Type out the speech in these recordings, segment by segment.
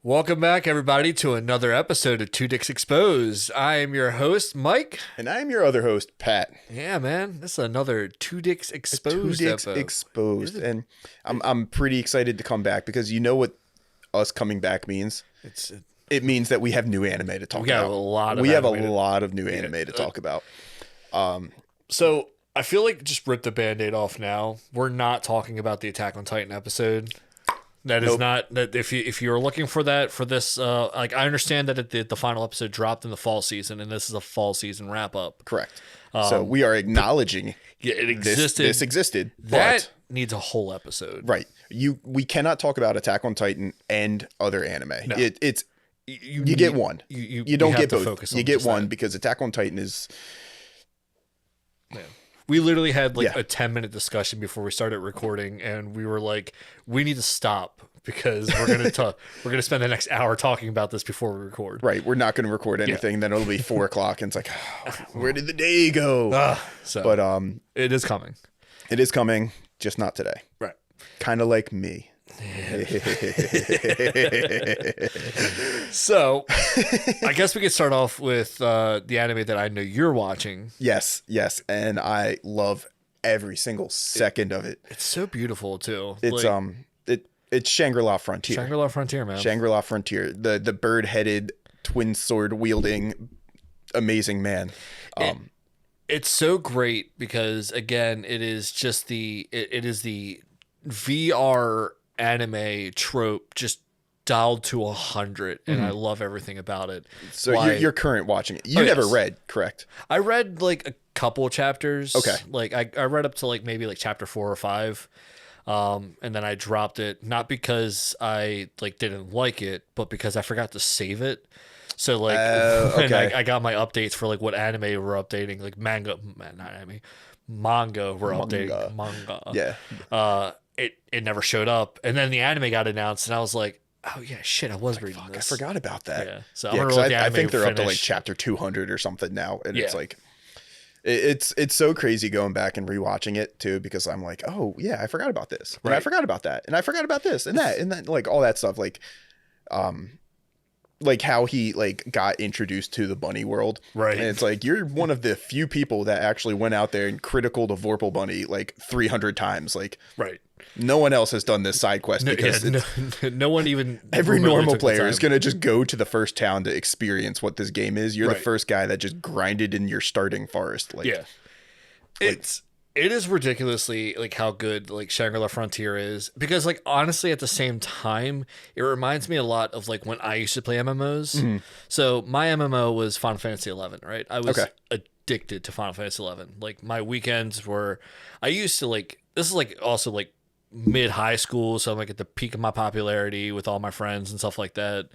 Welcome back, everybody, to another episode of Two Dicks Exposed. I am your host, Mike. And I am your other host, Pat. Yeah, man, this is another Two Dicks Exposed Two Dicks episode. Exposed. And I'm pretty excited to come back because you know what us coming back means? It means that we have new anime to talk about. We have a lot of new anime to talk about. So I feel like just rip the Band-Aid off now. We're not talking about the Attack on Titan episode. That is not that if you're looking for that for this like I understand that the final episode dropped in the fall season and this is a fall season wrap up. Correct. So we are acknowledging it existed. This existed. That needs a whole episode. Right. We cannot talk about Attack on Titan and other anime. No. You get one. You don't get both. You get one because Attack on Titan is. Yeah. We literally had like a 10-minute discussion before we started recording, and we were like, we need to stop because we're going to we're going to spend the next hour talking about this before we record. Right. We're not going to record anything. Then it'll be 4 o'clock and it's like, where did the day go? But it is coming. It is coming, just not today. Right. Kind of like me. So I guess we could start off with the anime that I know you're watching. Yes, and I love every single second of it. It's so beautiful too. It's Shangri-La Frontier. Shangri-La Frontier, man. Shangri-La Frontier. The bird-headed twin sword wielding amazing man. It's so great because again, it is just it is the VR anime trope just dialed to 100, and I love everything about it. So you're current watching it. You never read, correct? I read like a couple chapters. Okay. Like I read up to like maybe like chapter 4 or 5. And then I dropped it, not because I like didn't like it, but because I forgot to save it. So like when I got my updates for like what anime were updating, like manga were updating manga. Yeah. It never showed up, and then the anime got announced, and I was like, oh yeah, shit, I was reading this. I forgot about that. Yeah. So I think they're up to like chapter 200 or something now, and it's like it's so crazy going back and rewatching it too, because I'm like, oh yeah, I forgot about this, and I forgot about that, and I forgot about this and that, and then like all that stuff, like how he like got introduced to the bunny world. Right. And it's like, you're one of the few people that actually went out there and critical the Vorpal bunny like 300 times. Like, right. No one else has done this side quest because no one even. Every normal player is going to just go to the first town to experience what this game is. You're the first guy that just grinded in your starting forest. Like, yeah. It is ridiculously like how good like Shangri-La Frontier is, because like honestly at the same time it reminds me a lot of like when I used to play MMOs. Mm-hmm. So my MMO was Final Fantasy 11, right? I was addicted to Final Fantasy 11. Like my weekends were, I used to like, this is like also like mid high school, so I'm like at the peak of my popularity with all my friends and stuff like that.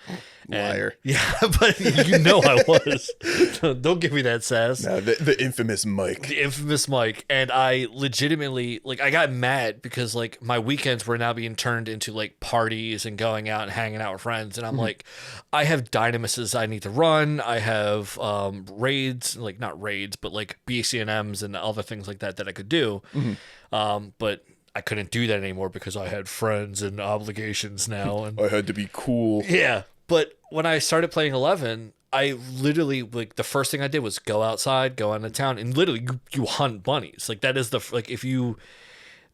Liar. Yeah, but you know I was. Don't give me that sass. No, the infamous Mike. The infamous Mike. And I legitimately like I got mad because like my weekends were now being turned into like parties and going out and hanging out with friends, and I'm like, I have Dynamises I need to run. I have raids, like not raids, but like BCNMs and other things like that I could do. But I couldn't do that anymore because I had friends and obligations now. And I had to be cool. Yeah. But when I started playing 11, I literally, like, the first thing I did was go outside, go out of town, and literally you hunt bunnies. Like, that is if you,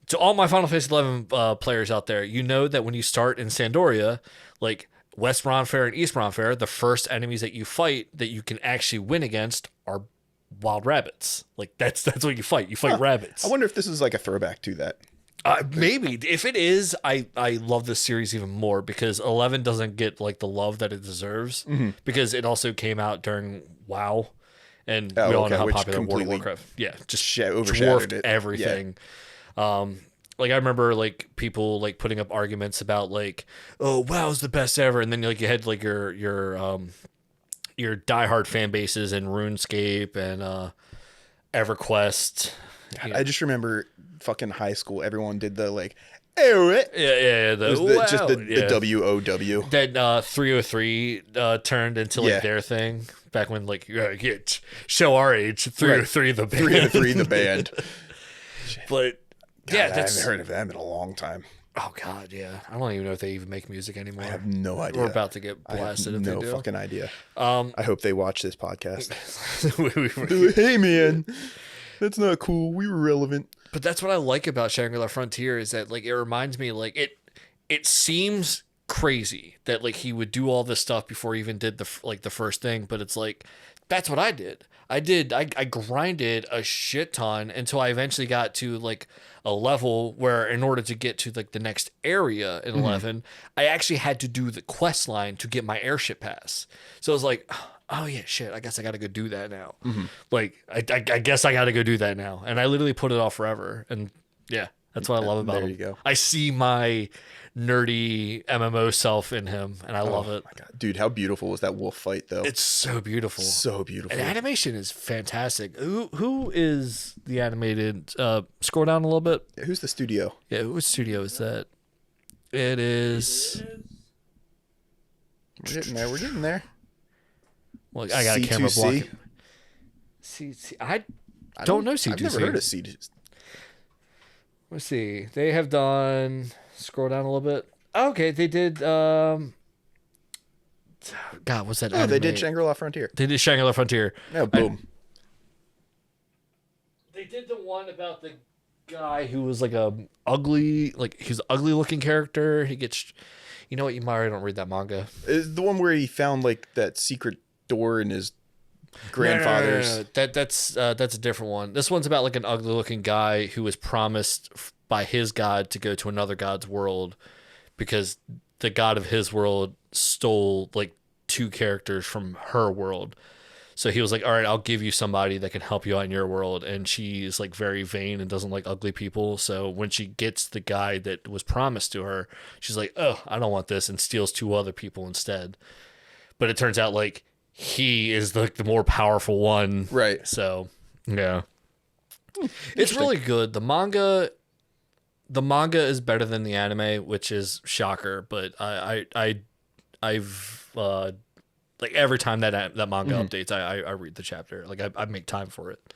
to all my Final Fantasy 11 players out there, you know that when you start in Sandoria, like, West Ronfair and East Ronfair, the first enemies that you fight that you can actually win against are wild rabbits. Like, that's what you fight. You fight rabbits. I wonder if this is like a throwback to that. Maybe. If it is, I love this series even more because 11 doesn't get like the love that it deserves because it also came out during WoW, and we all know how popular World of Warcraft. Yeah, just dwarfed everything. Yeah. Like I remember like people like putting up arguments about like, oh, WoW's the best ever, and then like you had like your diehard fan bases in RuneScape and EverQuest. I just remember fucking high school, everyone did the like, yeah, the WOW. That 303 turned into like their thing back when like show our age. 303 the band. 303 the band. But God, I haven't heard of them in a long time. Oh God, yeah. I don't even know if they even make music anymore. I have no idea. We're about to get blasted if they do. No fucking idea. Um, I hope they watch this podcast. we- Hey man, that's not cool. We were relevant. but that's what I like about Shangri-La Frontier is that like it reminds me like it seems crazy that like he would do all this stuff before he even did the first thing, but it's like that's what I did. I grinded a shit ton until I eventually got to like a level where in order to get to like the next area in 11, I actually had to do the quest line to get my airship pass. So I was like, oh yeah, shit, I guess I got to go do that now. Like I guess I got to go do that now. And I literally put it off forever. And yeah, that's what I love about him. There you go. I see my nerdy MMO self in him, and I love it. My God. Dude, how beautiful was that wolf fight, though? It's so beautiful. So beautiful. And animation is fantastic. Who is the animated? Scroll down a little bit. Yeah, who's the studio? Yeah, which studio is that? It is. We're getting there. We're getting there. Well, I got a camera C2C? block. I don't know C2C. I've never heard of C2C. Let's see. They have done. Scroll down a little bit. Okay, they did. God, what's that? Oh, they anime? did Shangri-La Frontier. They did Shangri-La Frontier. No, boom. They did the one about the guy who was like a ugly, like he's an ugly looking character. He gets, you know what? You might don't read that manga. Is the one where he found like that secret door in his grandfather's. No. That's a different one. This one's about like an ugly looking guy who was promised by his god to go to another god's world because the god of his world stole like two characters from her world. So he was like, all right, I'll give you somebody that can help you out in your world. And she's like very vain and doesn't like ugly people. So when she gets the guy that was promised to her, she's like, oh, I don't want this, and steals two other people instead. But it turns out like he is like the more powerful one. Right. So yeah, it's really good. The manga is better than the anime, which is shocker. But I've like every time that manga updates, I read the chapter. Like I make time for it.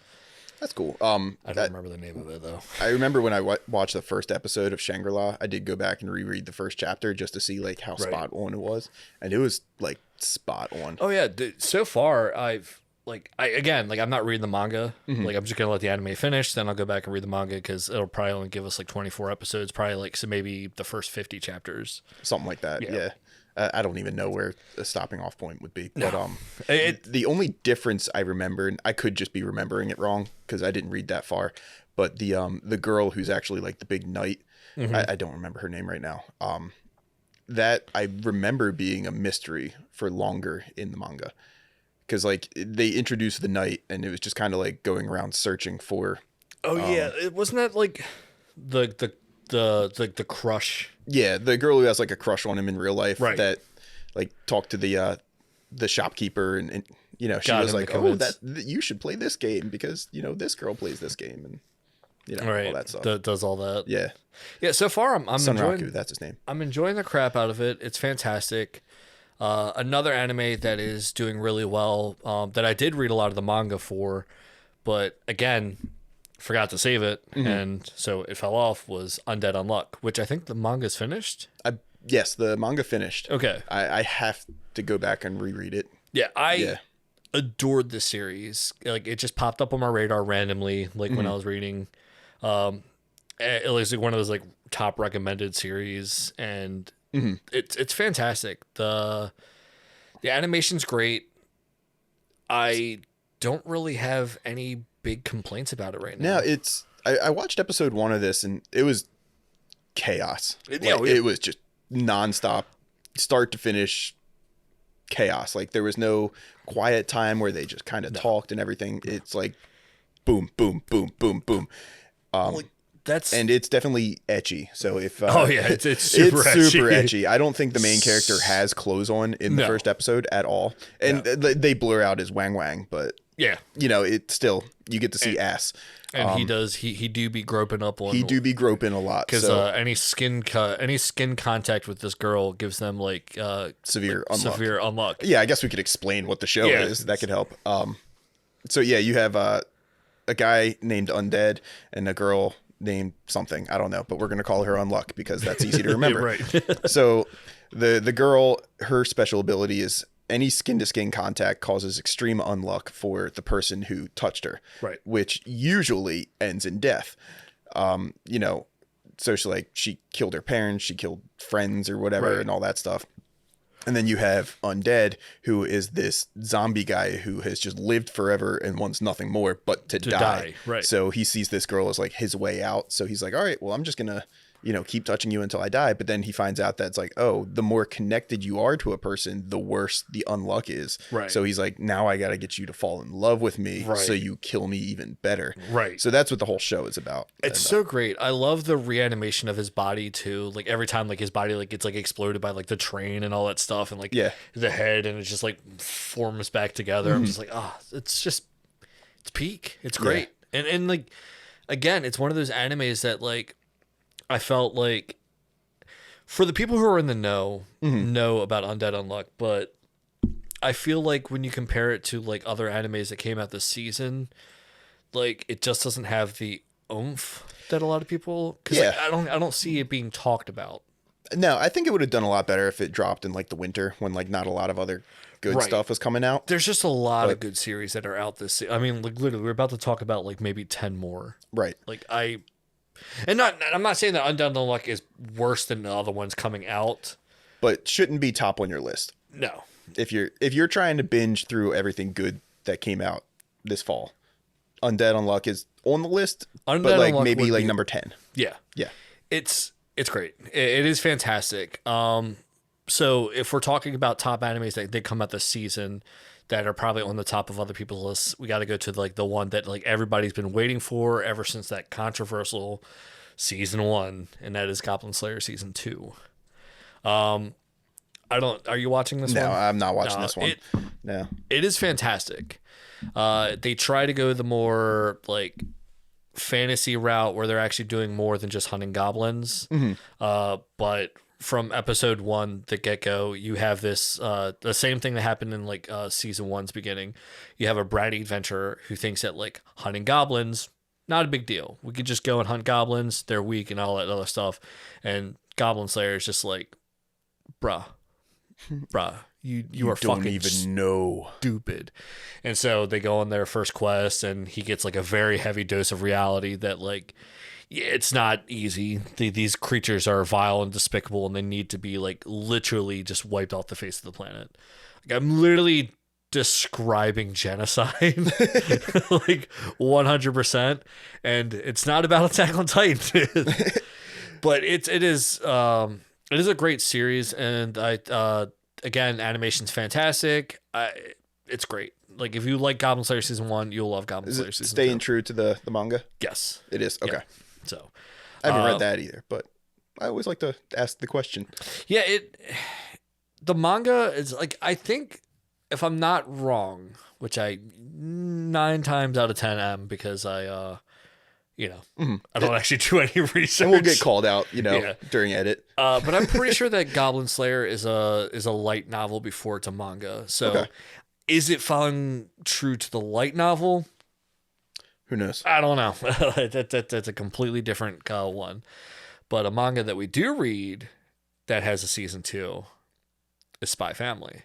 That's cool. I don't remember the name of it though. I remember when I watched the first episode of Shangri-La, I did go back and reread the first chapter just to see like how spot on it was, and it was like spot on. Oh yeah, so far I'm not reading the manga. Like I'm just gonna let the anime finish, then I'll go back and read the manga because it'll probably only give us like 24 episodes, probably like so maybe the first 50 chapters, Something like that. Yeah. I don't even know where the stopping off point would be. But the only difference I remember, and I could just be remembering it wrong because I didn't read that far, but the girl who's actually like the big knight, I don't remember her name right now. That I remember being a mystery for longer in the manga. Because like they introduced the knight and it was just kind of like going around searching for. Oh yeah, it wasn't that like the crush. Yeah, the girl who has like a crush on him in real life, right? That like talked to the shopkeeper and you know she Got was him like, to oh, convince. that you should play this game because you know this girl plays this game and you know all that stuff. Does all that. Yeah. So far I'm Sunraku, enjoying. that's his name. I'm enjoying the crap out of it. It's fantastic. Another anime that is doing really well, that I did read a lot of the manga for, but again, forgot to save it, and so it fell off, was Undead Unluck, which I think the manga's finished. Yes, the manga finished. Okay. I have to go back and reread it. Yeah, I adored this series. Like it just popped up on my radar randomly, like when I was reading. It was like one of those like top recommended series, and it's fantastic. The animation's great. I don't really have any big complaints about it right now. No, I watched episode 1 of this and it was chaos. Yeah, it was just nonstop, start to finish chaos. Like there was no quiet time where they just kind of talked and everything. It's like boom, boom, boom, boom, boom. And it's definitely ecchi. So if it's super ecchi. I don't think the main character has clothes on in the first episode at all, and they blur out his wang wang, but yeah, you know it's still you get to see ass. And he do be groping up on. He do be groping a lot because any skin contact with this girl gives them like severe unluck. Severe unluck. Yeah, I guess we could explain what the show is. That could help. So yeah, you have a guy named Undead and a girl named something. I don't know, but we're going to call her Unluck because that's easy to remember. Right. So the girl, her special ability is any skin to skin contact causes extreme unluck for the person who touched her. Right. Which usually ends in death. You know, so she killed her parents, she killed friends or whatever, and all that stuff. And then you have Undead, who is this zombie guy who has just lived forever and wants nothing more but to die. Right. So he sees this girl as like his way out. So he's like, all right, well, I'm just going to, you know, keep touching you until I die. But then he finds out that it's like, oh, the more connected you are to a person, the worse the unluck is. Right. So he's like, now I got to get you to fall in love with me Right. so you kill me even better. Right. So that's what the whole show is about. It's so great. I love the reanimation of his body too. Like every time like his body like gets like exploded by like the train and all that stuff and like the head and it just like forms back together. I'm just like, it's peak. It's great. Yeah. And like again, it's one of those animes that like I felt like for the people who are in the know about Undead Unluck, but I feel like when you compare it to like other animes that came out this season, like it just doesn't have the oomph that a lot of people like, I don't see it being talked about. No, I think it would have done a lot better if it dropped in like the winter when like not a lot of other good stuff was coming out. There's just a lot of good series that are out this. I mean, like literally, we're about to talk about like maybe 10 more. Right. Like I'm not saying that Undead Unluck is worse than the other ones coming out, but shouldn't be top on your list. No. If you're trying to binge through everything good that came out this fall, Undead Unluck is on the list, but like maybe like number 10. Yeah. Yeah. It's great. It is fantastic. So if we're talking about top animes that did come out this season that are probably on the top of other people's lists, we got to go to like the one that like everybody's been waiting for ever since that controversial season 1, and that is Goblin Slayer season 2. Are you watching this one? No, I'm not watching this one. No. It is fantastic. They try to go the more like fantasy route where they're actually doing more than just hunting goblins. But from episode 1, the get-go, you have this the same thing that happened in like season 1's beginning. You have a bratty adventurer who thinks that like hunting goblins, not a big deal. We could just go and hunt goblins. They're weak and all that other stuff. And Goblin Slayer is just like, bruh, you are don't fucking even know. Stupid. And so they go on their first quest, and he gets like a very heavy dose of reality that like, yeah, it's not easy. These creatures are vile and despicable, and they need to be like literally just wiped off the face of the planet. Like I'm literally describing genocide like 100%, and it's not about Attack on Titan. But it is a great series, and again, animation's fantastic. It's great. Like if you like Goblin Slayer season 1, you'll love Goblin Slayer season 2. Staying true to the manga? Yes. It is. Okay. Yeah. So I haven't read that either, but I always like to ask the question. Yeah, the manga is like, I think if I'm not wrong, which I 9 times out of 10 am, because I I don't actually do any research. And we'll get called out, during edit. But I'm pretty sure that Goblin Slayer is a light novel before it's a manga. So is it following true to the light novel? Who knows? I don't know. That's a completely different one. But a manga that we do read that has a season 2 is Spy Family.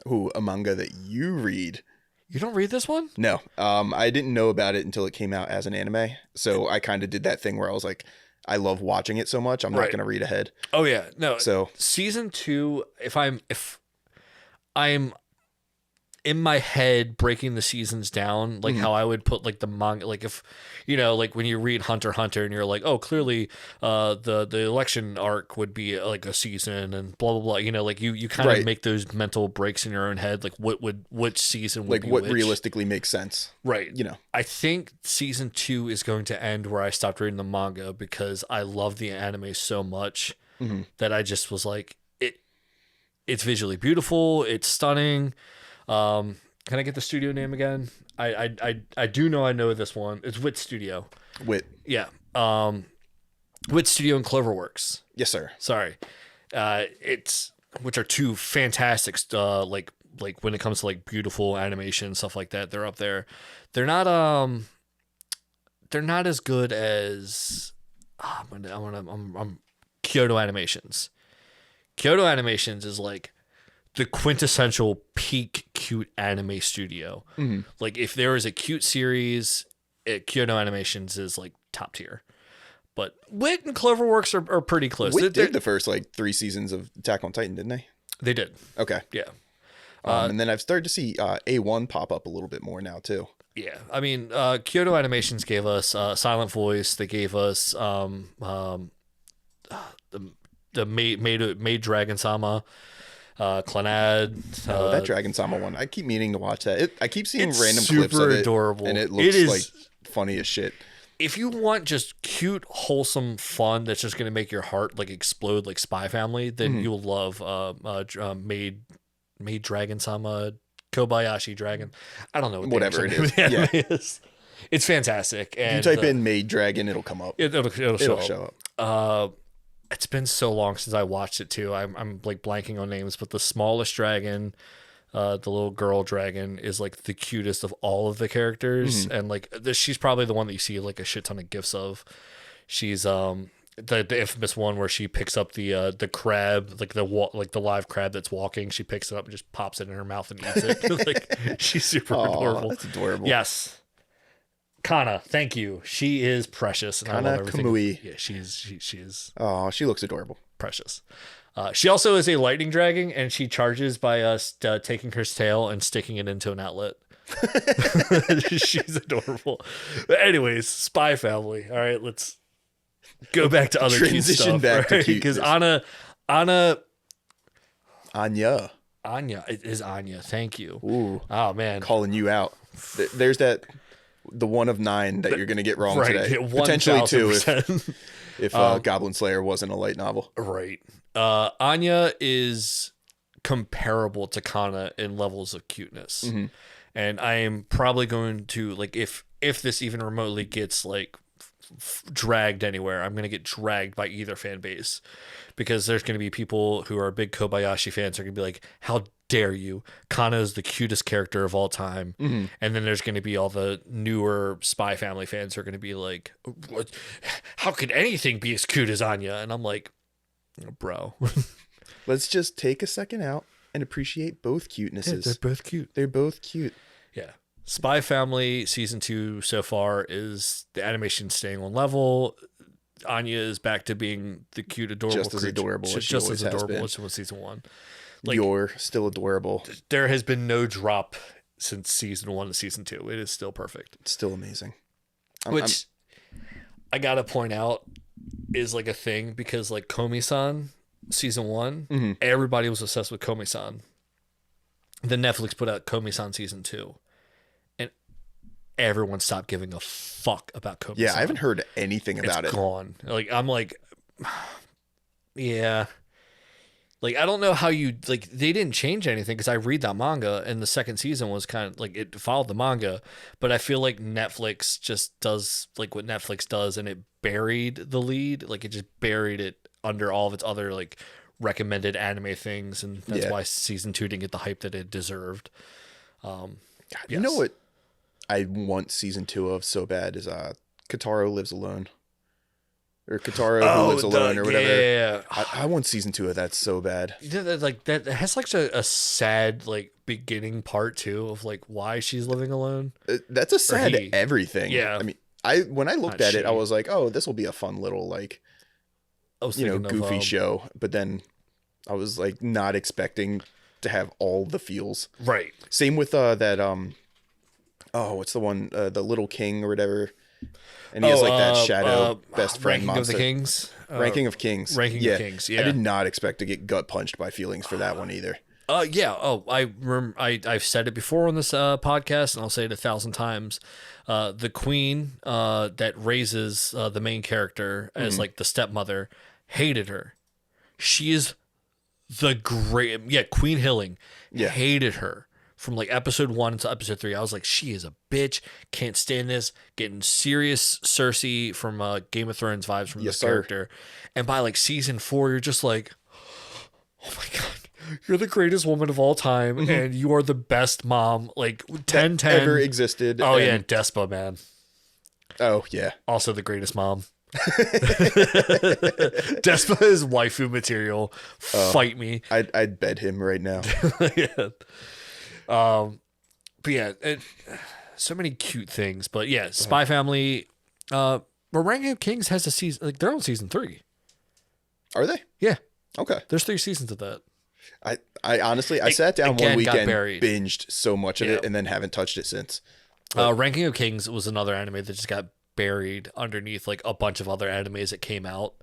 Ooh, a manga that you read. You don't read this one? No. I didn't know about it until it came out as an anime. So I kind of did that thing where I was like, I love watching it so much, I'm not going to read ahead. Oh yeah. No. So season 2, if I'm in my head breaking the seasons down, like how I would put like the manga, like if like when you read Hunter x Hunter and you're like, oh, clearly the election arc would be like a season and blah blah blah, like you kind of make those mental breaks in your own head, like which season would like be what which. Realistically makes sense, right? I think season 2 is going to end where I stopped reading the manga because I love the anime so much that I just was like, it's visually beautiful, it's stunning. Can I get the studio name again? I do know I know this one. It's Wit Studio. Wit. Yeah. Wit Studio and Cloverworks. Yes, sir. Sorry. Which are 2 fantastic like when it comes to like beautiful animation, stuff like that, they're up there. They're not as good as I'm Kyoto Animations. Kyoto Animations is like the quintessential peak cute anime studio. Like if there is a cute series, Kyoto Animations is like top tier. But Wit and Cloverworks are pretty close. Wit did the first like 3 seasons of Attack on Titan, didn't they? They did. Okay. Yeah. And then I've started to see A1 pop up a little bit more now too. Yeah. I mean, Kyoto Animations gave us Silent Voice. They gave us the Maid Dragon Sama, Clannad. That Dragon Sama one, I keep meaning to watch that. I keep seeing random super clips of it, adorable, and it looks like funny as shit. If you want just cute, wholesome fun that's just gonna make your heart like explode like Spy Family, then you'll love Maid Dragon Sama, Kobayashi Dragon. I don't know what whatever it is. It's fantastic. And if you type in Maid Dragon, it'll come up. It'll show up. It's been so long since I watched it too. I'm like blanking on names, but the smallest dragon, the little girl dragon, is like the cutest of all of the characters, and like she's probably the one that you see like a shit ton of gifs of. She's the infamous one where she picks up the crab, like the live crab that's walking. She picks it up and just pops it in her mouth and eats it. Like she's super adorable. That's adorable. Yes. Kana, thank you. She is precious. And Kana I love everything. Kamui. Yeah, she is. Oh, she looks adorable. Precious. She also is a lightning dragon, and she charges by us taking her tail and sticking it into an outlet. She's adorable. But anyways, Spy Family. All right, let's go back to other cute stuff. Back to cute. Because Anya. It is Anya. Thank you. Ooh. Oh man, calling you out. There's the one of 9 that you're going to get wrong today. Potentially 2 if Goblin Slayer wasn't a light novel. Right. Anya is comparable to Kana in levels of cuteness. And I am probably going to, like, if this even remotely gets, like, dragged anywhere, I'm going to get dragged by either fan base. Because there's going to be people who are big Kobayashi fans are going to be like, how dare you? Kana is the cutest character of all time. And then there's going to be all the newer Spy Family fans who are going to be like, what? How could anything be as cute as Anya? And I'm like, bro. Let's just take a second out and appreciate both cutenesses. Yeah, they're both cute. They're both cute. Yeah. Spy Family season 2 so far is the animation staying on level. Anya is back to being the cute, adorable just as adorable as just as adorable as she was season 1. Like, you're still adorable. There has been no drop since season 1 to season 2. It is still perfect. It's still amazing. Which I gotta point out is like a thing because like Komi-san season 1, everybody was obsessed with Komi-san. Then Netflix put out Komi-san season 2. Everyone stopped giving a fuck about Komi-san. Yeah, I haven't heard anything about it. It's gone. Like, I'm like, yeah. Like, I don't know how you, like, they didn't change anything because I read that manga and the second season was kind of, like, it followed the manga. But I feel like Netflix just does, like, what Netflix does and it buried the lead. Like, it just buried it under all of its other, like, recommended anime things. And that's why season 2 didn't get the hype that it deserved. You know what I want season 2 of so bad is Kataro Lives Alone. Or Kataro Who Lives Alone or whatever. Yeah. I want season 2 of that so bad. Like that has like a sad like beginning part too of like why she's living alone. That's a sad everything. Yeah. I mean, when I looked at it, I was like, oh, this will be a fun little like goofy show. But then I was like not expecting to have all the feels. Right. Same with that what's the one, the Little King or whatever, and he has like that shadow best friend monster. Ranking of Kings. Ranking of Kings. Yeah, I did not expect to get gut punched by feelings for that one either. Yeah. Oh, I remember. I've said it before on this podcast, and I'll say it 1,000 times. The queen that raises the main character as like the stepmother hated her. She is the great. Queen Hilling hated her. From like episode 1 to episode 3, I was like, she is a bitch. Can't stand this. Getting serious Cersei from Game of Thrones vibes from this character. And by like season 4, you're just like, oh my God, you're the greatest woman of all time. And you are the best mom. Like 10 ever existed. Oh, yeah. Despa, man. Oh, yeah. Also the greatest mom. Despa is waifu material. Fight me. I'd bed him right now. Yeah. But yeah, so many cute things. But yeah, Spy Family. Ranking of Kings has a season. Like they're on season 3. Are they? Yeah. Okay. There's 3 seasons of that. I honestly, I sat down one weekend, buried. binged so much of it, and then haven't touched it since. Ranking of Kings was another anime that just got buried underneath like a bunch of other animes that came out.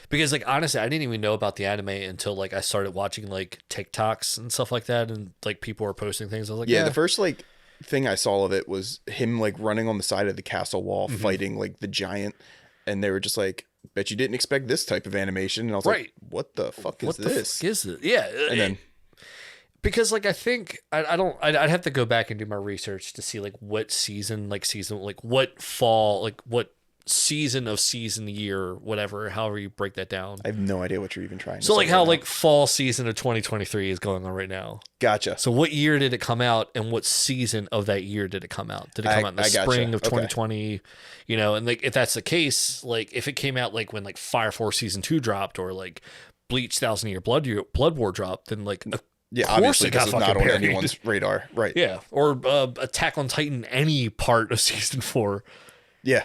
Because like honestly, I didn't even know about the anime until like I started watching like TikToks and stuff like that, and like people were posting things. I was like, yeah, the first like thing I saw of it was him like running on the side of the castle wall fighting like the giant, and they were just like, bet you didn't expect this type of animation. And I was like, what the fuck is this? What is it? Yeah. And then because like I think I'd have to go back and do my research to see like what season like what fall like what season of season year whatever, however you break that down. I have no idea what you're even trying to say. So like how like fall season of 2023 is going on right now. Gotcha. So what year did it come out, and what season of that year did it come out? Did it come out in the spring of 2020? You know, and like if that's the case, like if it came out like when like Fire Force season 2 dropped, or like Bleach 1,000 Year Blood War dropped, then like yeah, obviously this is not on anyone's radar, right? Yeah, or Attack on Titan, any part of season 4. Yeah.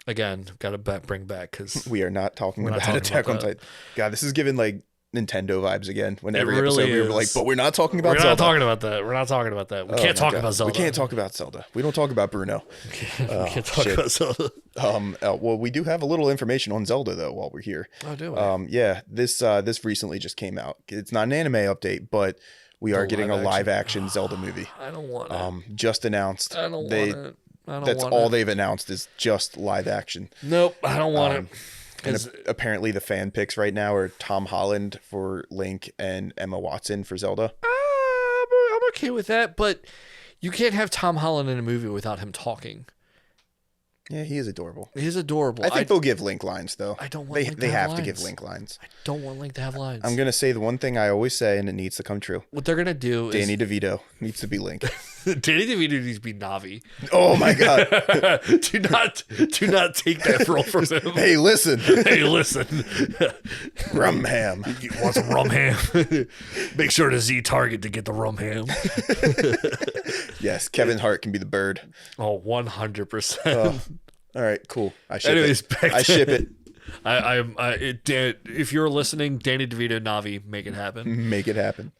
Again, got to bring back because we are not talking about Attack on Titan. God, this is giving like Nintendo vibes again. When every really episode we were like, but we're not talking about Zelda. We're not talking about that. We're not talking about that. We can't talk about Zelda. We can't talk about Zelda. We don't talk about Bruno. We can't talk about Zelda. Well, we do have a little information on Zelda though while we're here. Oh, do we? Yeah, this recently just came out. It's not an anime update, but we are getting a live action Zelda movie. I don't want it. Just announced. I don't want it. That's all they've announced is just live action. Nope, I don't want it. And apparently the fan picks right now are Tom Holland for Link and Emma Watson for Zelda. I'm okay with that, but you can't have Tom Holland in a movie without him talking. Yeah, he is adorable. He's adorable. I think they'll give Link lines though. I don't want Link they to have have lines. to give Link lines. I don't want Link to have lines. I'm gonna say the one thing I always say, and it needs to come true. What they're gonna do Danny DeVito needs to be Link. Danny DeVito needs to be Navi. Oh my god! do not take that role from him. Hey, listen. Rum ham. You want some rum ham? Make sure to Z Target to get the rum ham. Yes, Kevin Hart can be the bird. Oh, 100%. All right, cool. I ship Anyways, it. I ship it. If you're listening, Danny DeVito, Navi, make it happen. Make it happen.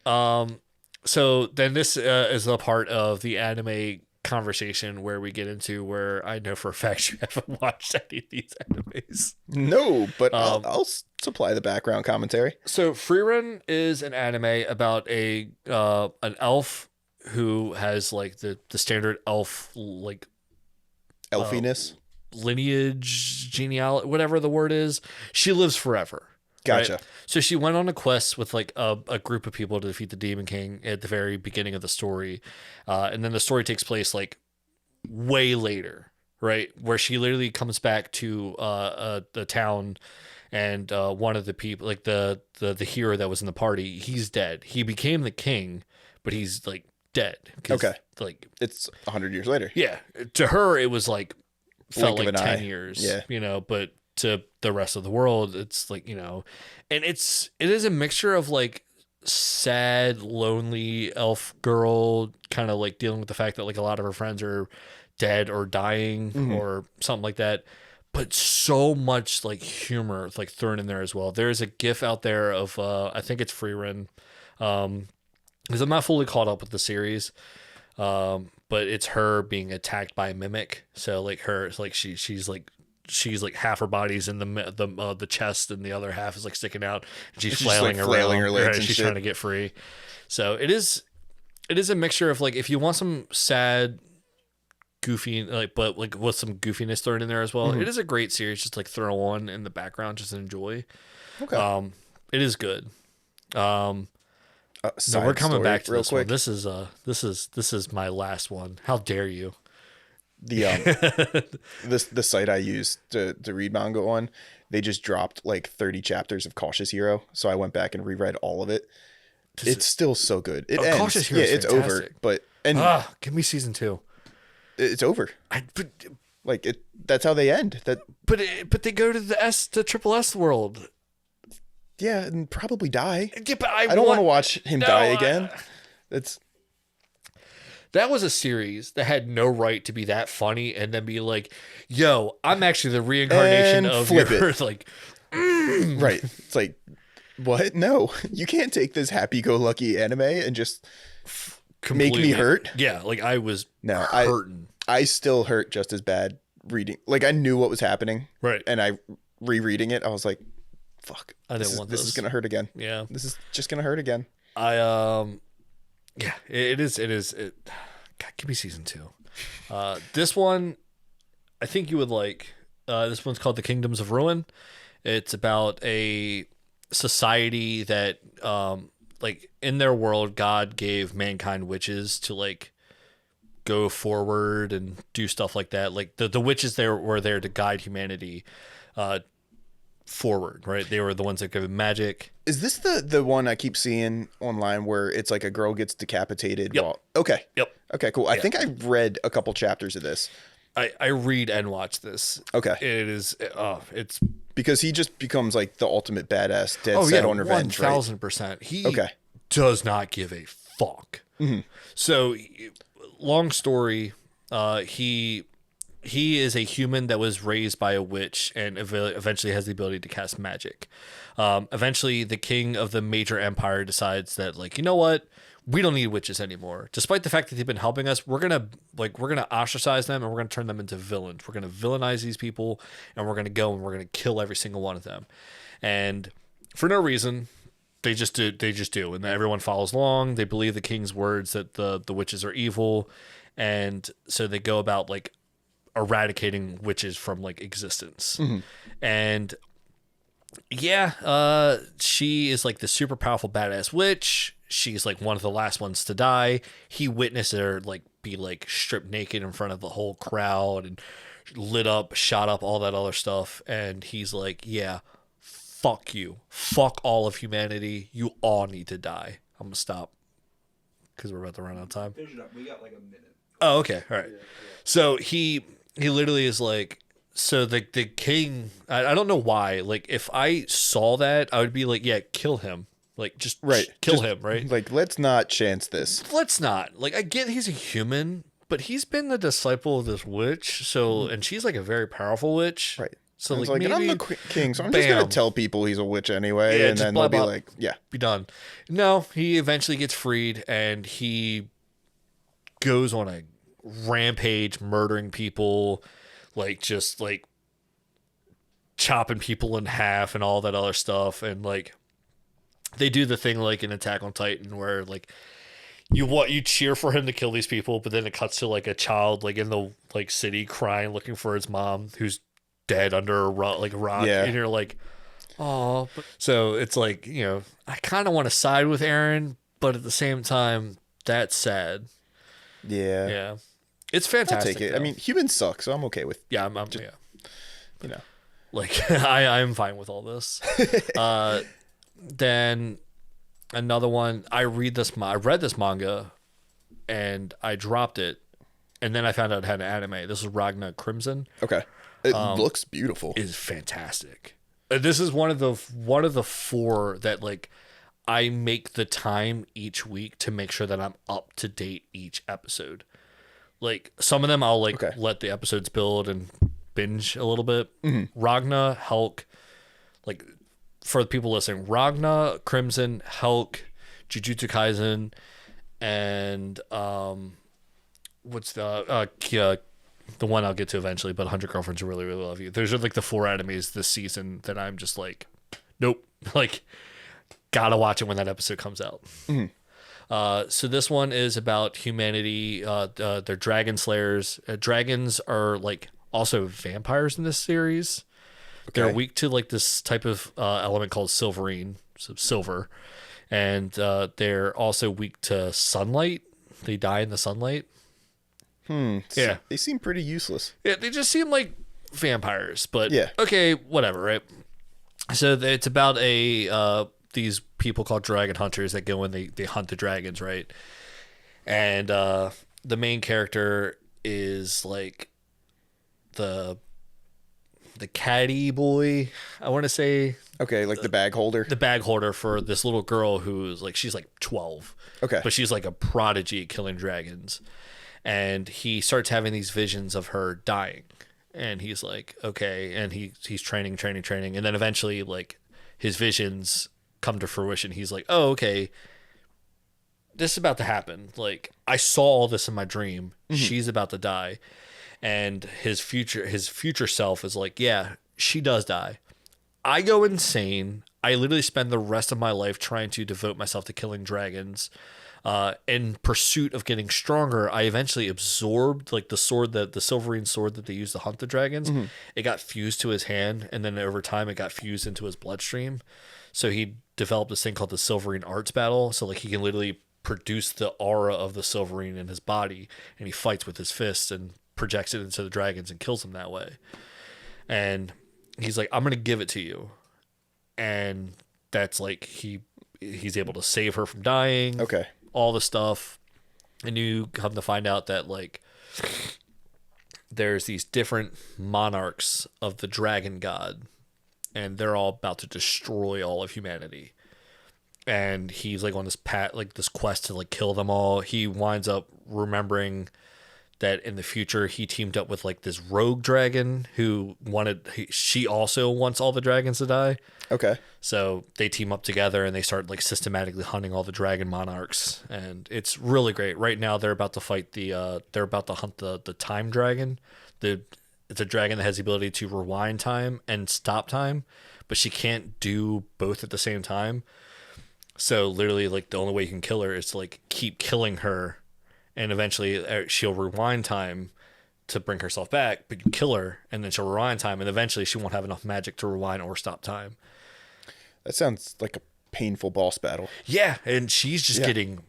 So then this is the part of the anime conversation where we get into where I know for a fact you haven't watched any of these animes. No, but I'll supply the background commentary. So Freerun is an anime about an elf who has like the standard elf like elfiness. Lineage, genealogy, whatever the word is. She lives forever. Gotcha. Right? So she went on a quest with like a group of people to defeat the Demon King at the very beginning of the story. And then the story takes place like way later, right? Where she literally comes back to the town, and one of the people, like the hero that was in the party, he's dead. He became the king, but he's like dead. Okay. Like it's 100 years later. Yeah. To her, it was like felt like 10 years, yeah. You know, but to the rest of the world, it's like, you know, and it is a mixture of like sad, lonely elf girl kind of like dealing with the fact that like a lot of her friends are dead or dying or something like that, but so much like humor like thrown in there as well. There's a gif out there of I think it's Freerun, because I'm not fully caught up with the series, but it's her being attacked by a mimic. So like her, like she's like half her body's in the chest and the other half is like sticking out. And she's flailing like around. Her legs and she's shit. trying to get free. So it is a mixture of like, if you want some sad, goofy, like, but like with some goofiness thrown in there as well. It is a great series just like throw on in the background, just enjoy. Okay. It is good. No, we're coming back to this one. This is my last one. How dare you? The the site I use to read manga on, they just dropped like 30 chapters of Cautious Hero, so I went back and reread all of it. It's still so good. It ends. Cautious Hero, yeah, it's fantastic. over, but give me season 2. It's over. Like that's how they end. But they go to the triple S world. Yeah, and probably die. Yeah, but I don't want to watch him die again. That was a series that had no right to be that funny and then be like, yo, I'm actually the reincarnation and of flip your it. like Right. It's like, what? No, you can't take this happy-go-lucky anime and just make me hurt. Yeah, like I was hurting. I still hurt just as bad reading. Like I knew what was happening. Right. And I rereading it, I was like, fuck. I didn't want this is gonna hurt again. Yeah. This is just gonna hurt again. Yeah, it is. God, give me season 2. This one, I think you would like. This one's called The Kingdoms of Ruin. It's about a society that, like in their world, God gave mankind witches to like go forward and do stuff like that. Like the witches were there to guide humanity forward, right? They were the ones that give magic. Is this the one I keep seeing online where it's like a girl gets decapitated? Yep. Okay. Yep. Okay, cool. I think I read a couple chapters of this. I read and watch this. Okay. It's because he just becomes like the ultimate badass, dead set on revenge. 1000%. He okay. does not give a fuck. Mm-hmm. So, long story. He is a human that was raised by a witch and eventually has the ability to cast magic. Eventually, the king of the major empire decides that, like, you know what? We don't need witches anymore. Despite the fact that they've been helping us, we're gonna ostracize them and we're gonna turn them into villains. We're gonna villainize these people and we're gonna go and we're gonna kill every single one of them. And for no reason, they just do, and everyone follows along. They believe the king's words that the witches are evil, and so they go about like eradicating witches from like existence. Mm-hmm. And she is like the super powerful badass witch. She's like one of the last ones to die. He witnessed her like be like stripped naked in front of the whole crowd and lit up, shot up, all that other stuff. And he's like, yeah, fuck you. Fuck all of humanity. You all need to die. I'm gonna stop because we're about to run out of time. Finish it up. We got like a minute. Oh, okay. All right. Yeah. So he literally is like, so the king, I don't know why. Like, if I saw that, I would be like, yeah, kill him. Like, just kill him, right? Like, let's not chance this. Let's not. Like, I get he's a human, but he's been the disciple of this witch. So, and she's like a very powerful witch. Right. So, like maybe, and I'm the king, so I'm just going to tell people he's a witch anyway. And then they'll be like, yeah. Be done. No, he eventually gets freed and he goes on a rampage, murdering people, like just like chopping people in half and all that other stuff. And like they do the thing like in Attack on Titan where like you cheer for him to kill these people, but then it cuts to like a child like in the like city crying, looking for his mom who's dead under a rock, yeah. And you're like, oh. So it's like, you know, I kind of want to side with Eren, but at the same time, that's sad. Yeah. It's fantastic. I'll take it. Though. I mean, humans suck, so I'm okay with. Yeah, I'm just, you know, like I'm fine with all this. Then another one. I read this manga, and I dropped it, and then I found out it had an anime. This is Ragna Crimson. Okay, it looks beautiful. It is fantastic. This is one of the 4 that like I make the time each week to make sure that I'm up to date each episode. Like some of them I'll like let the episodes build and binge a little bit. Mm-hmm. Ragna, Hulk, like for the people listening, Ragna, Crimson, Hulk, Jujutsu Kaisen, and what's the one I'll get to eventually, but 100 Girlfriends Who Really, Really Love You. Those are like the 4 animes this season that I'm just like, nope, like gotta watch it when that episode comes out. Mm-hmm. So this one is about humanity. They're dragon slayers. Dragons are like also vampires in this series. Okay. They're weak to like this type of element called silverine, so silver, and they're also weak to sunlight. They die in the sunlight. Yeah, they seem pretty useless. Yeah, they just seem like vampires. But yeah, okay, whatever, right? So it's about these people called dragon hunters that go and they hunt the dragons, right? And the main character is like the caddy boy, I want to say. Okay, like the bag holder. The bag holder for this little girl who's like, she's like 12. Okay. But she's like a prodigy at killing dragons. And he starts having these visions of her dying. And he's like, okay. And he's training. And then eventually, like, his visions come to fruition. He's like, oh, okay, this is about to happen. Like, I saw all this in my dream. She's about to die. And his future self is like, yeah, she does die. I go insane. I literally spend the rest of my life trying to devote myself to killing dragons. In pursuit of getting stronger, I eventually absorbed like the sword, the silverine sword that they use to hunt the dragons. It got fused to his hand, and then over time it got fused into his bloodstream. So he developed this thing called the silverine arts battle. So like he can literally produce the aura of the silverine in his body, and he fights with his fists and projects it into the dragons and kills them that way. And he's like, I'm gonna give it to you. And that's like he's able to save her from dying. Okay. All the stuff. And you come to find out that like there's these different monarchs of the dragon god, and they're all about to destroy all of humanity. And he's like on this this quest to like kill them all. He winds up remembering that in the future he teamed up with like this rogue dragon who she also wants all the dragons to die. Okay. So they team up together and they start like systematically hunting all the dragon monarchs, and it's really great. Right now they're about to fight they're about to hunt the time dragon. It's a dragon that has the ability to rewind time and stop time, but she can't do both at the same time. So literally like the only way you can kill her is to like keep killing her. And eventually she'll rewind time to bring herself back, but you kill her, and then she'll rewind time, and eventually she won't have enough magic to rewind or stop time. That sounds like a painful boss battle. Yeah, and she's just getting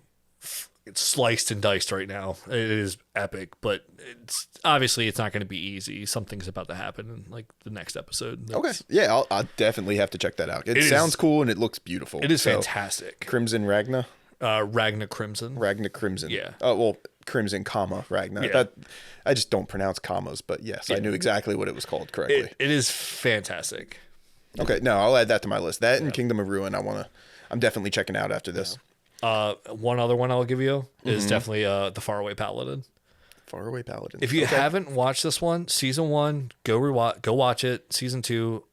sliced and diced right now. It is epic, but it's not going to be easy. Something's about to happen in like the next episode. Okay, yeah, I'll definitely have to check that out. It sounds cool and it looks beautiful. It is fantastic. Crimson Ragna. Ragna Crimson. Ragna Crimson. Yeah. Oh, well, Crimson, comma, Ragna. Yeah. That I just don't pronounce commas, but yes, I knew exactly what it was called correctly. It is fantastic. Okay, no, I'll add that to my list. That and Kingdom of Ruin, I'm definitely checking out after this. One other one I'll give you is definitely The Faraway Paladin. Faraway Paladin. If you haven't watched this one, season 1, go watch it. Season 2,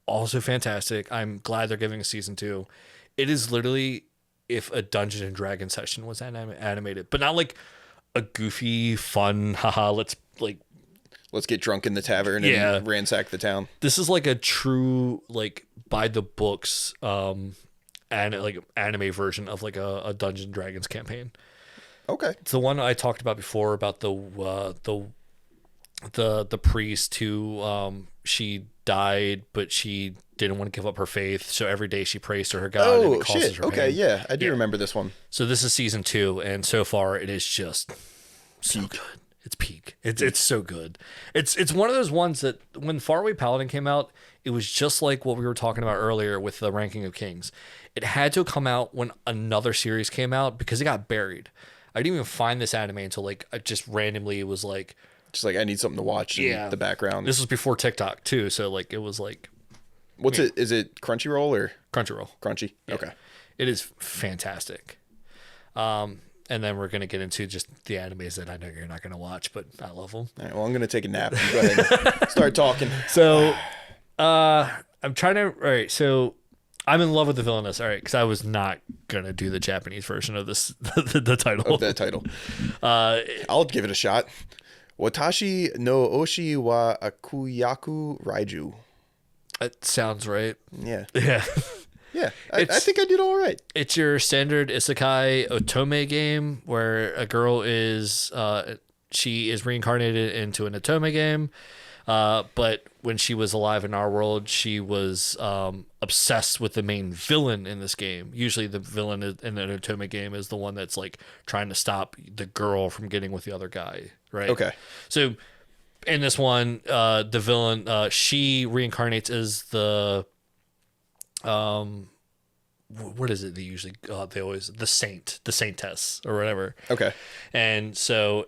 also fantastic. I'm glad they're giving a season 2. It is literally if a Dungeons and Dragons session was animated, but not like a goofy, fun, haha, let's get drunk in the tavern and ransack the town. This is like a true, like, by the books, and like anime version of like a Dungeons and Dragons campaign. Okay. It's the one I talked about before about the priest who she died, but she didn't want to give up her faith, so every day she prays to her God. And it causes her okay, pain. yeah, I do remember this one. So this is season 2, and so far it is just so good. It's peak. It's so good. It's one of those ones that when Faraway Paladin came out, it was just like what we were talking about earlier with the Ranking of Kings. It had to come out when another series came out because it got buried. I didn't even find this anime until like I just randomly was like, just like I need something to watch in the background. This was before TikTok too, so like it was like, what's it? Is it Crunchyroll or Crunchyroll? Crunchy. Yeah. Okay. It is fantastic. And then we're going to get into just the animes that I know you're not going to watch, but I love them. All right, well, I'm going to take a nap. Go ahead and start talking. So, I'm trying to, all right. So I'm in love with the villainess. All right. Cause I was not going to do the Japanese version of this, the title. Of that title. I'll give it a shot. Watashi no Oshi wa Akuyaku Raiju. That sounds right. Yeah. Yeah. Yeah, I think I did all right. It's your standard isekai otome game where a girl is she is reincarnated into an otome game, but when she was alive in our world, she was obsessed with the main villain in this game. Usually, the villain in an otome game is the one that's like trying to stop the girl from getting with the other guy, right? Okay. So in this one, the villain she reincarnates as the what is it they usually the saintess or whatever. Okay. And so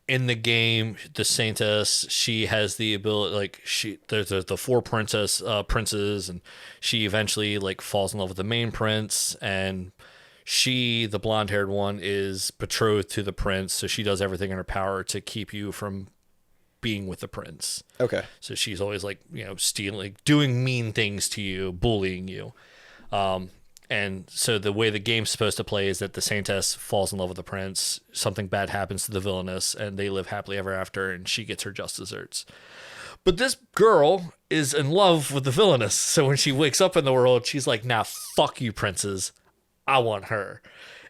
in the game, the Saintess, she has the ability, like there's the four princes, and she eventually like falls in love with the main prince, and she, the blonde haired one, is betrothed to the prince, so she does everything in her power to keep you from being with the prince. Okay. So she's always like, stealing, like, doing mean things to you, bullying you. And so the way the game's supposed to play is that the Saintess falls in love with the prince, something bad happens to the villainess, and they live happily ever after, and she gets her just desserts. But this girl is in love with the villainess, so when she wakes up in the world, she's like, nah, fuck you, princes. I want her.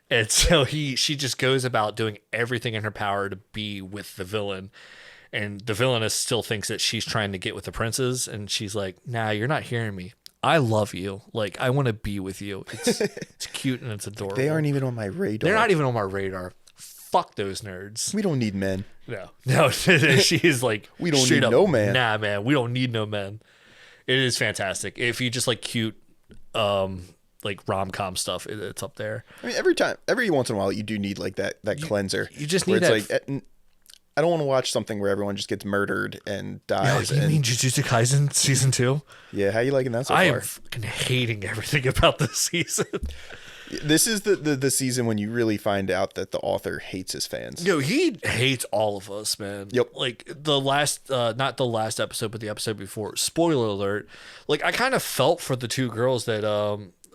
And so she just goes about doing everything in her power to be with the villain. And the villainess still thinks that she's trying to get with the princes, and she's like, nah, you're not hearing me. I love you. Like, I want to be with you. It's cute and it's adorable. They aren't even on my radar. They're not even on my radar. Fuck those nerds. We don't need men. No. She is like, we don't need no man. Nah, man, we don't need no men. It is fantastic. If you just like cute, like rom-com stuff, it's up there. I mean, every once in a while, you do need like that cleanser. You just need that. Like, I don't want to watch something where everyone just gets murdered and dies. You mean Jujutsu Kaisen season 2? Yeah, how you liking that so far? I am fucking hating everything about this season. This is the season when you really find out that the author hates his fans. Yo, he hates all of us, man. Yep. Like the last, not the last episode, but the episode before. Spoiler alert. Like I kind of felt for the two girls that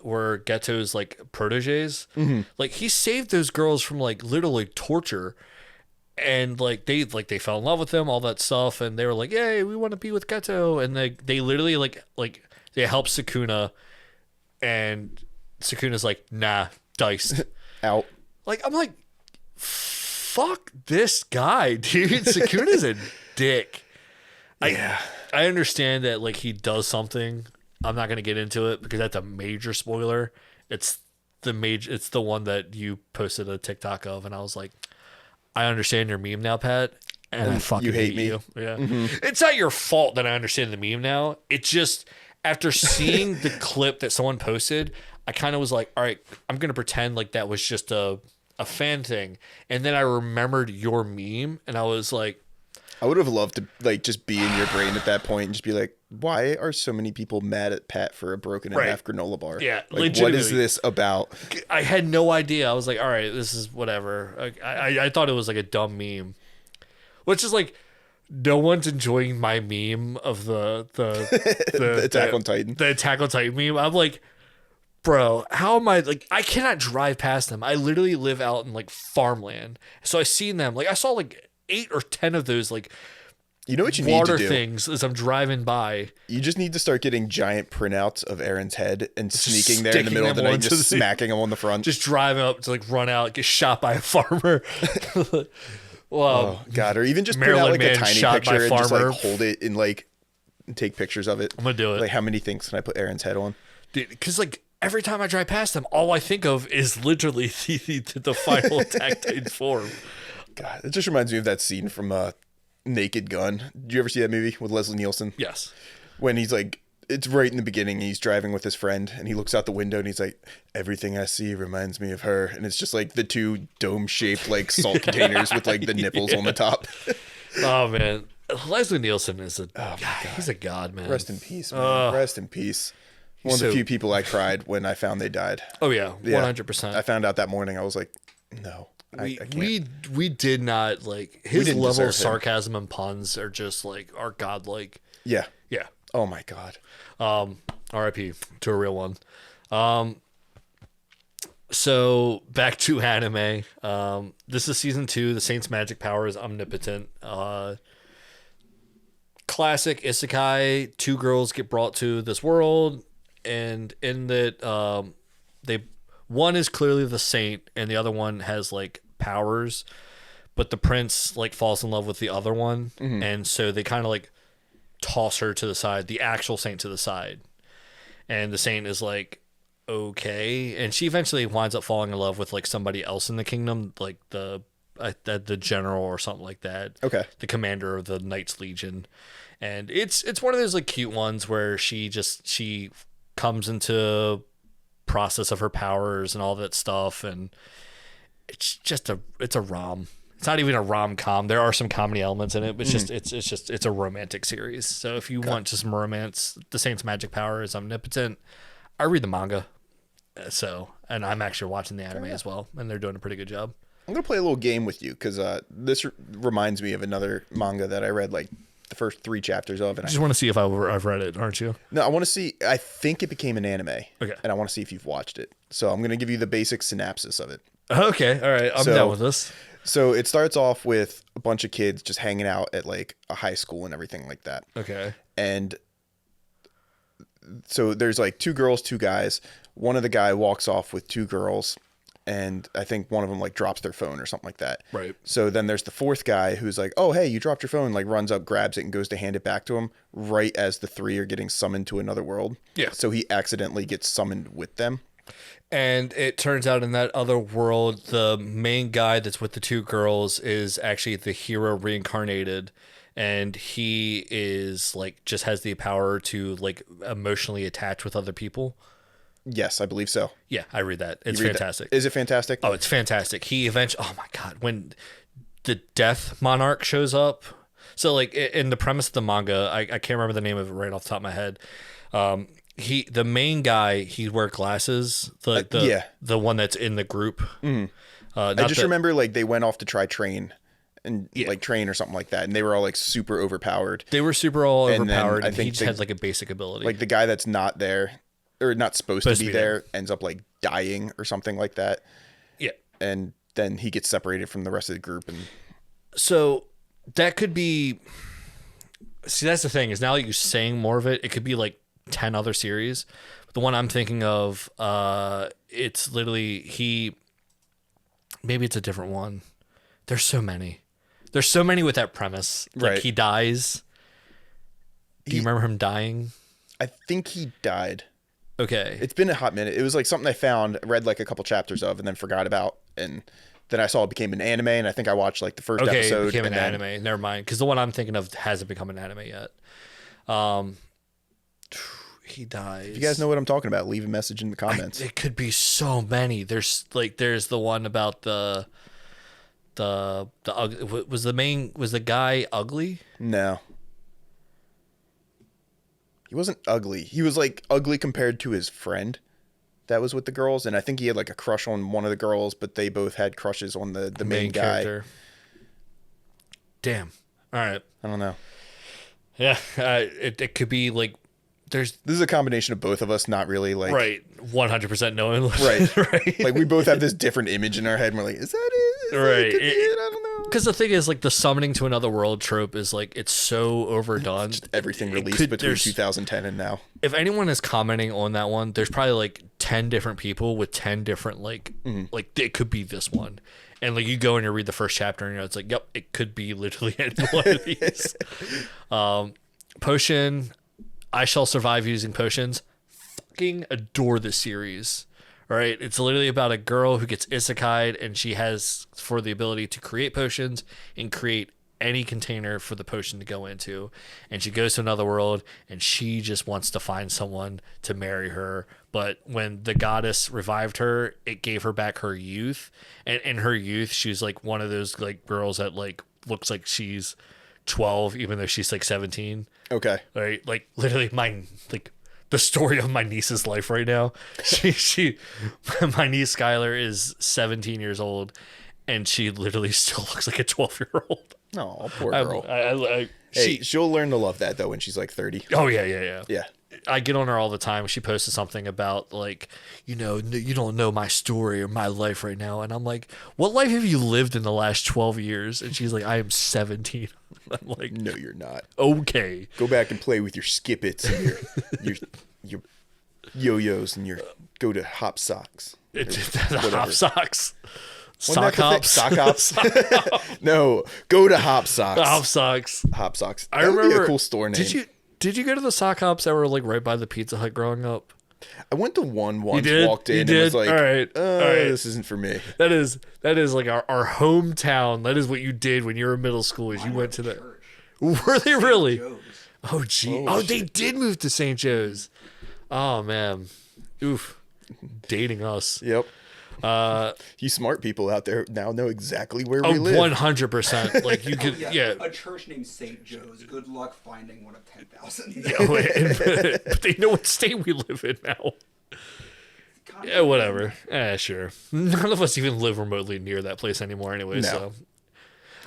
were Geto's like proteges. Mm-hmm. Like he saved those girls from like literally torture. And like they fell in love with him, all that stuff, and they were like, "Yay, we want to be with Geto." And they literally like they helped Sukuna, and Sukuna's like, "Nah, diced out." Like I'm like, fuck this guy, dude. Sukuna's a dick. Yeah, I understand that like he does something. I'm not gonna get into it because that's a major spoiler. It's the one that you posted a TikTok of, and I was like, I understand your meme now, Pat, and I fucking hate me. You. Yeah, It's not your fault that I understand the meme now. It's just after seeing the clip that someone posted, I kind of was like, all right, I'm gonna pretend like that was just a fan thing, and then I remembered your meme, and I was like, I would have loved to like just be in your brain at that point and just be like, why are so many people mad at Pat for a broken in half granola bar? Yeah, like what is this about? I had no idea. I was like, all right, this is whatever. I thought it was like a dumb meme, which is like, no one's enjoying my meme of the Attack on Titan. The Attack on Titan meme. I'm like, bro, how am I like? I cannot drive past them. I literally live out in like farmland, so I seen them. Like I saw like 8 or 10 of those like. You know what you water need to do? Things as I'm driving by. You just need to start getting giant printouts of Aaron's head and sneaking there in the middle of the night, just smacking him on the front. Just driving up to like run out, get shot by a farmer. Oh God! Or even just print out like a tiny picture and just like hold it and like take pictures of it. I'm gonna do it. Like how many things can I put Aaron's head on? Dude, because like every time I drive past them, all I think of is literally the final Attack Titan form. God, it just reminds me of that scene from Naked Gun. Did you ever see that movie with Leslie Nielsen? Yes. When he's like, it's right in the beginning, he's driving with his friend and he looks out the window and he's like, everything I see reminds me of her. And it's just like the two dome-shaped like salt containers with like the nipples on the top. Oh man, Leslie Nielsen is he's a god, man. Rest in peace, man. Rest in peace. One of the few people I cried when I found they died. Oh yeah, 100%. I found out that morning. I was like, no. We did not like his level of sarcasm and puns are just like are godlike. Yeah. Yeah. Oh my God. R.I.P. to a real one. So back to anime. This is season 2. The Saint's magic power is omnipotent. Classic isekai. 2 girls get brought to this world, and in that one is clearly the saint, and the other one has like powers, but the prince like falls in love with the other one, and so they kind of like toss her to the side, the actual saint to the side, and the saint is like, okay, and she eventually winds up falling in love with like somebody else in the kingdom, like the general or something like that. Okay, the commander of the Knights Legion, and it's one of those like cute ones where she comes into process of her powers and all that stuff, and it's a rom. It's not even a rom-com. There are some comedy elements in it, but it's a romantic series. So if you want just some romance, The Saint's magic power is omnipotent. I read the manga, and I'm actually watching the anime as well, and they're doing a pretty good job. I'm gonna play a little game with you because this reminds me of another manga that I read like the first 3 chapters of. And I just want to see if I've read it, aren't you? No, I want to see. I think it became an anime. Okay. And I want to see if you've watched it. So I'm gonna give you the basic synopsis of it. Okay, all right, I'm down with this. So it starts off with a bunch of kids just hanging out at like a high school and everything like that. Okay. And so there's like 2 girls, 2 guys. One of the guy walks off with 2 girls, and I think one of them like drops their phone or something like that. Right. So then there's the 4th guy who's like, "Oh, hey, you dropped your phone," like runs up, grabs it, and goes to hand it back to him right as the 3 are getting summoned to another world. Yeah. So he accidentally gets summoned with them. And it turns out in that other world, the main guy that's with the 2 girls is actually the hero reincarnated. And he is like, just has the power to like emotionally attach with other people. Yes, I believe so. Yeah, I read that. It's fantastic. Is it fantastic? Oh, it's fantastic. He eventually, oh my God, when the Death Monarch shows up. So like in the premise of the manga, I can't remember the name of it right off the top of my head. The main guy, he wear glasses. The one that's in the group. Mm-hmm. I just remember like they went off to try train or something like that, and they were all like super overpowered. They were super overpowered, I think he just had like a basic ability. Like the guy that's not there or not supposed to be there ends up like dying or something like that. Yeah. And then he gets separated from the rest of the group. And so that could be, see, that's the thing is now that you're saying more of it, it could be like 10 other series. But the one I'm thinking of, it's literally maybe it's a different one. There's so many with that premise. Like right. He dies. Do you remember him dying? I think he died. Okay. It's been a hot minute. It was like something I found, read like a couple chapters of, and then forgot about. And then I saw it became an anime, and I think I watched like the first episode. It became an anime. Never mind. Because the one I'm thinking of hasn't become an anime yet. He dies. If you guys know what I'm talking about, leave a message in the comments. It could be so many. There's the one about the was the guy ugly? No. He wasn't ugly. He was like ugly compared to his friend that was with the girls, and I think he had like a crush on one of the girls, but they both had crushes on the main guy. Character. Damn. All right. I don't know. Yeah, it could be like this is a combination of both of us not really like 100% knowing. Right. Like we both have this different image in our head and we're like, is that it? Right. I don't know. Because the thing is like the summoning to another world trope is like it's so overdone. Just everything released between 2010 and now. If anyone is commenting on that one, there's probably like 10 different people with 10 different like it could be this one. And like you go and you read the first chapter and it's like, yep, it could be literally any one of these. Potion, I Shall Survive Using Potions. Fucking adore this series. All right, it's literally about a girl who gets isekai'd and she has for the ability to create potions and create any container for the potion to go into. And she goes to another world and she just wants to find someone to marry her. But when the goddess revived her, it gave her back her youth. And in her youth, she's like one of those like girls that like looks like she's 12 even though she's like 17. Okay. Right? Like literally the story of my niece's life right now. My niece Skylar is 17 years old and she literally still looks like a 12-year-old. Oh, poor girl. She'll learn to love that though when she's like 30. Oh yeah. Yeah. I get on her all the time. She posted something about like, you don't know my story or my life right now. And I'm like, what life have you lived in the last 12 years? And she's like, I am 17. I'm like, no, you're not. Okay. Go back and play with your skippets and your yo-yos and go to Hop Socks. Hop Socks. Sock hops. Sock hops. No, go to Hop Socks. Hop Socks. Hop Socks. I remember. Would be a cool store name. Did you go to the sock hops that were like right by the Pizza Hut growing up? I went to one once, walked in, and was like, all right. This isn't for me. That is like our hometown. That is what you did when you were in middle school. Is you went to the. Were they really? Oh gee. Oh, they did move to St. Joe's. Oh man. Oof. Dating us. Yep. You smart people out there now know exactly where we Oh, live. 100%. Like you could, yeah. A church named St. Joe's. Good luck finding one of 10,000. But they know what state we live in now. Yeah, whatever. Sure. None of us even live remotely near that place anymore anyway, No.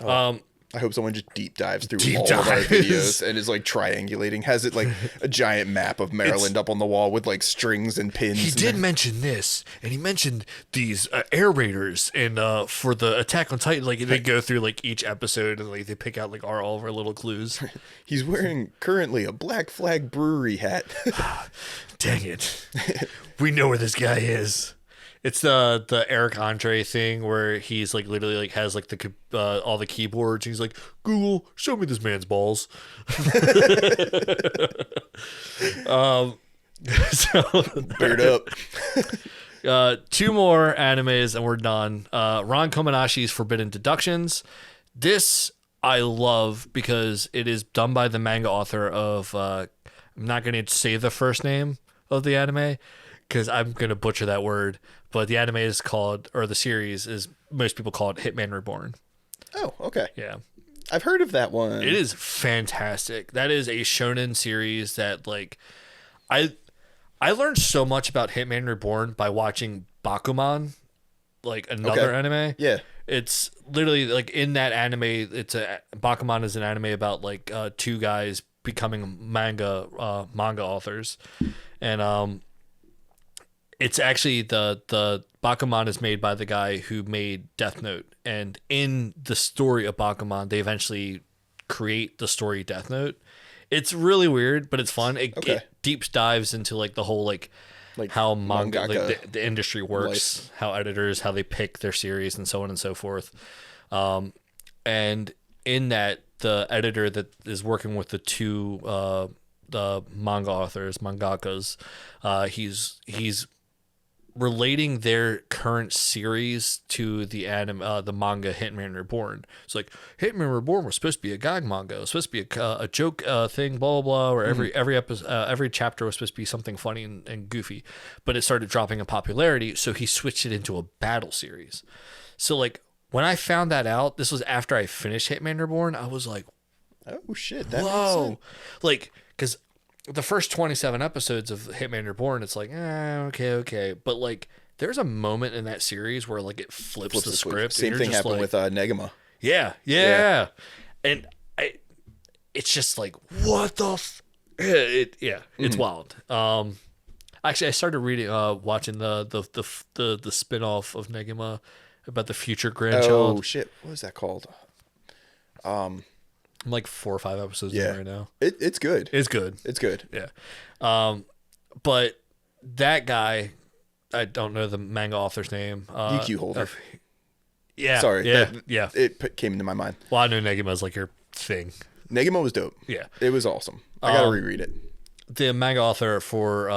so. I hope someone just deep dives through Deep all of our dives. videos and is like triangulating. Has it like a giant map of Maryland up on the wall with like strings and pins. He did mention this, and he mentioned these air raiders, and for the Attack on Titan, like they go through like each episode, and like they pick out like all of our little clues. He's wearing currently a Black Flag Brewery hat. Dang it, we know where this guy is. It's the Eric Andre thing where he's like literally like has like the all the keyboards. He's like, Google, show me this man's balls. So Beard up. 2 more animes and we're done. Ron Komanashi's Forbidden Deductions. This I love because it is done by the manga author of I'm not going to say the first name of the anime because I'm going to butcher that word, but the anime is called, or the series is, most people call it Hitman Reborn. Oh, okay. Yeah. I've heard of that one. It is fantastic. That is a shonen series that like I learned so much about Hitman Reborn by watching Bakuman, like another anime. Yeah. It's literally like in that anime, Bakuman is an anime about like 2 guys becoming manga authors. And it's actually the Bakuman is made by the guy who made Death Note. And in the story of Bakuman, they eventually create the story Death Note. It's really weird, but it's fun. It deep dives into like the whole like how manga, like the industry works, how editors, how they pick their series, and so on and so forth. And in that, the editor that is working with the 2 the manga authors, mangakas, he's relating their current series to the the manga Hitman Reborn. It's like Hitman Reborn was supposed to be a gag manga. It was supposed to be a joke thing, blah blah blah. Or every episode, every chapter was supposed to be something funny and goofy, but it started dropping in popularity, so he switched it into a battle series. So like when I found that out, this was after I finished Hitman Reborn. I was like, oh shit, that makes whoa, sense. like because the first 27 episodes of Hitman Reborn, it's like, okay. But, like, there's a moment in that series where, like, it flips the script. Same thing happened with Negima. Yeah. And it's just like, what the it's wild. Actually, I started reading, watching the spin-off of Negima about the future grandchild. Oh, shit. What was that called? I'm like 4 or 5 episodes in right now. It's good. It's good. It's good. Yeah. But that guy, I don't know the manga author's name. UQ Holder. Yeah. Sorry. Yeah. It came into my mind. Well, I know Negima is like your thing. Negima was dope. Yeah. It was awesome. I got to reread it. The manga author for